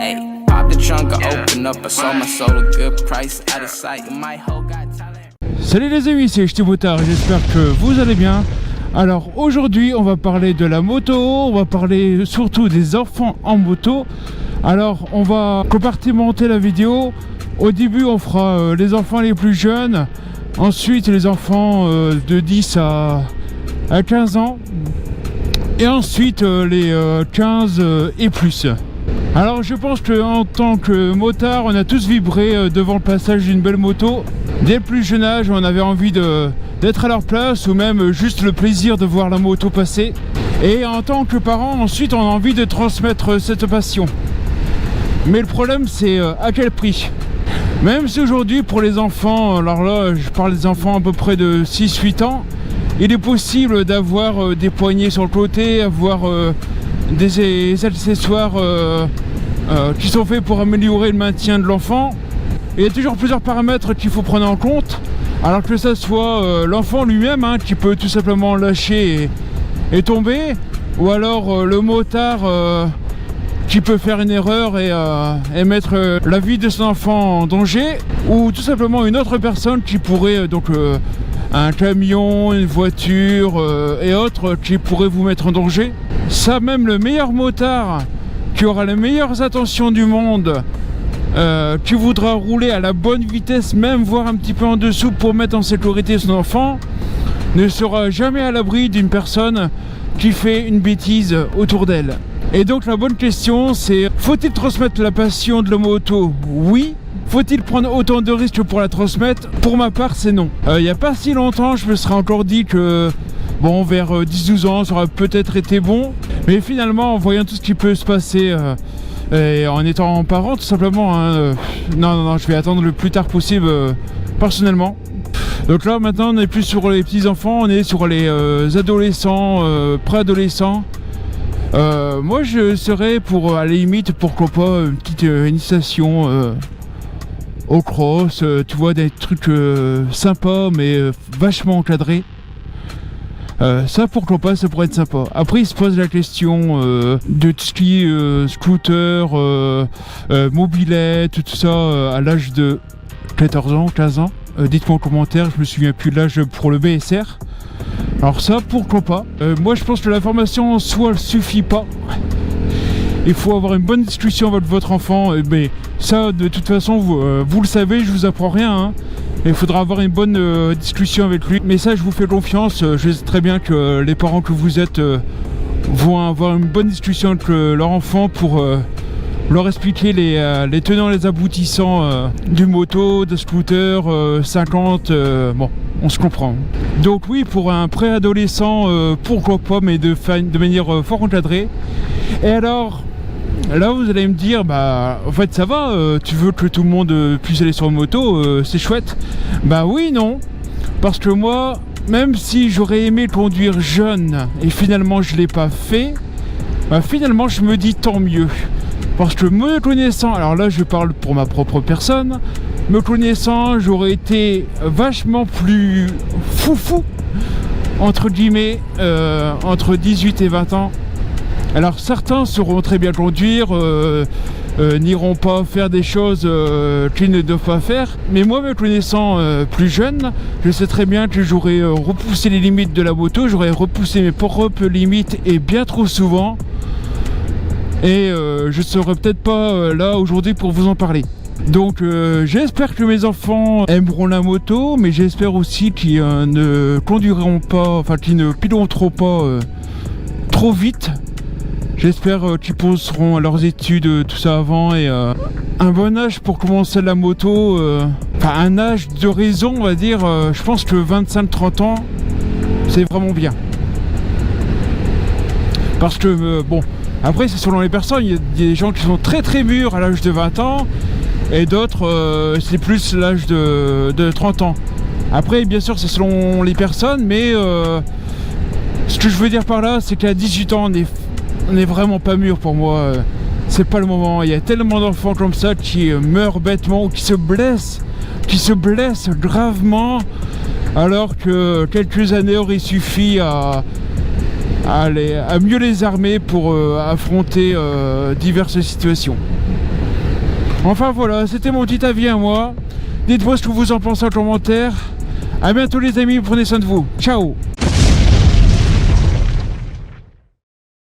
Hey, pop the trunk, I open up, I sold my soul a good price, out of sight, my hoe got talent. Salut les amis, c'est Ch'ti-Boutard, j'espère que vous allez bien. Alors aujourd'hui on va parler de la moto, on va parler surtout des enfants en moto. Alors on va compartimenter la vidéo. Au début on fera les enfants les plus jeunes, ensuite les enfants de 10 à 15 ans, et ensuite les 15 et plus. Alors je pense qu'en tant que motard, on a tous vibré devant le passage d'une belle moto. Dès le plus jeune âge, on avait envie d'être à leur place, ou même juste le plaisir de voir la moto passer. Et en tant que parent, ensuite, on a envie de transmettre cette passion. Mais le problème, c'est à quel prix? Même si aujourd'hui, pour les enfants, alors là, je parle des enfants à peu près de 6-8 ans, il est possible d'avoir des poignées sur le côté, avoir des accessoires qui sont faits pour améliorer le maintien de l'enfant. Il y a toujours plusieurs paramètres qu'il faut prendre en compte, alors que ça soit l'enfant lui-même qui peut tout simplement lâcher et tomber, ou alors le motard qui peut faire une erreur et mettre la vie de son enfant en danger, ou tout simplement une autre personne qui pourrait, donc un camion, une voiture et autres, qui pourrait vous mettre en danger. Ça, même le meilleur motard qui aura les meilleures intentions du monde, qui voudra rouler à la bonne vitesse, même voire un petit peu en dessous pour mettre en sécurité son enfant, ne sera jamais à l'abri d'une personne qui fait une bêtise autour d'elle. Et donc la bonne question, c'est: faut-il transmettre la passion de la moto? Oui. Faut-il prendre autant de risques pour la transmettre? Pour ma part, c'est non. Il n'y a pas si longtemps, je me serais encore dit que bon, vers 10-12 ans, ça aurait peut-être été bon. Mais finalement, en voyant tout ce qui peut se passer et en étant parent, tout simplement, non, je vais attendre le plus tard possible, personnellement. Donc là, maintenant, on n'est plus sur les petits-enfants, on est sur les adolescents, préadolescents. Moi, je serais pour, à la limite, pourquoi pas, une petite initiation au cross, tu vois, des trucs sympas, mais vachement encadrés. Ça, pourquoi pas, ça pourrait être sympa. Après, il se pose la question de tout ce qui est scooter, mobilette, tout ça, à l'âge de 14 ans, 15 ans. Dites-moi en commentaire, je me souviens plus de l'âge pour le BSR. Alors ça, pourquoi pas. Moi, je pense que la formation en soi ne suffit pas. Il faut avoir une bonne discussion avec votre enfant. Mais ça, de toute façon, vous le savez, je vous apprends rien. Il faudra avoir une bonne discussion avec lui. Mais ça, je vous fais confiance. Je sais très bien que les parents que vous êtes vont avoir une bonne discussion avec leur enfant pour leur expliquer les tenants et les aboutissants du moto, de scooter, 50. Bon, on se comprend. Donc oui, pour un préadolescent, pourquoi pas, mais de manière fort encadrée. Et alors, là vous allez me dire, bah en fait ça va, tu veux que tout le monde puisse aller sur une moto, c'est chouette. Bah oui, non, parce que moi, même si j'aurais aimé conduire jeune et finalement je l'ai pas fait, bah finalement je me dis tant mieux. Parce que me connaissant, alors là je parle pour ma propre personne, me connaissant, j'aurais été vachement plus foufou, entre guillemets, entre 18 et 20 ans. Alors certains sauront très bien conduire, n'iront pas faire des choses qu'ils ne doivent pas faire. Mais moi, me connaissant plus jeune, je sais très bien que j'aurais repoussé les limites de la moto, j'aurais repoussé mes propres limites et bien trop souvent. Et je serais peut-être pas là aujourd'hui pour vous en parler. Donc j'espère que mes enfants aimeront la moto, mais j'espère aussi qu'ils ne conduiront pas, enfin qu'ils ne piloteront pas trop vite. J'espère qu'ils poseront leurs études, tout ça avant, et un bon âge pour commencer la moto, enfin un âge de raison, on va dire, je pense que 25-30 ans, c'est vraiment bien. Parce que, bon, après c'est selon les personnes, il y a des gens qui sont très très mûrs à l'âge de 20 ans, et d'autres, c'est plus l'âge de 30 ans. Après, bien sûr, c'est selon les personnes, mais ce que je veux dire par là, c'est qu'à 18 ans, on n'est vraiment pas mûr pour moi. C'est pas le moment. Il y a tellement d'enfants comme ça qui meurent bêtement ou qui se blessent gravement, alors que quelques années auraient suffi à mieux les armer pour affronter diverses situations. Enfin voilà, c'était mon petit avis à moi. Dites-moi ce que vous en pensez en commentaire. A bientôt les amis, prenez soin de vous. Ciao.